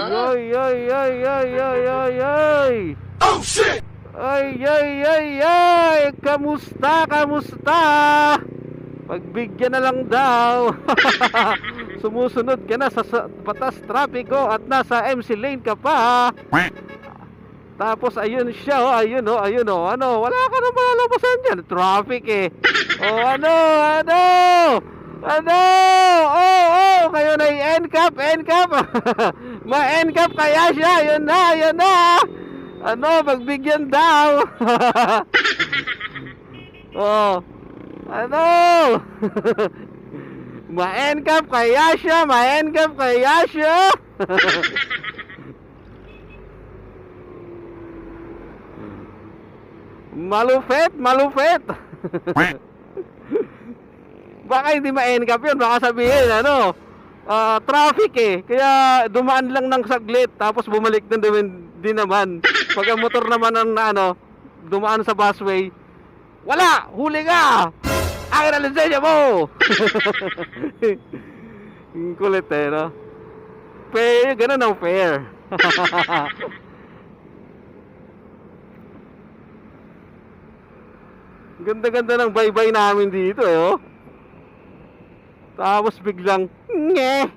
Ay, ay, ay, ay, ay, ay, ay. Oh, shit! Ay, ay, ay, ay. Kamusta, kamusta? Pagbigyan na lang daw. Sumusunod ka na sa batas trapiko at nasa MC lane ka pa. Tapos ayun siya, oh, ayun, oh, ayun, oh. Ano, wala ka na malalabasan dyan. Traffic eh. Oh, ano, ano? Ano? Oh, oh, kayo na yung NCAP, NCAP. Ma-NCAP kaya siya. Yun na, yun na. Ano, pagbigyan daw. Oh. Ano? Ma-NCAP kaya siya, ma-NCAP kaya siya. Malupit, malupit. Baka hindi ma-NCAP yun, baka sabihin, ano, traffic eh. Kaya dumaan lang ng saglit, tapos bumalik din naman. Pag ang motor naman ang ano, dumaan sa busway, wala! Huli ka! Akin ang lisensya mo! Ang kulit eh, no? Fair, ganun ang fair. Ganda-ganda ng baybay namin dito eh, oh. Tapos biglang, nge!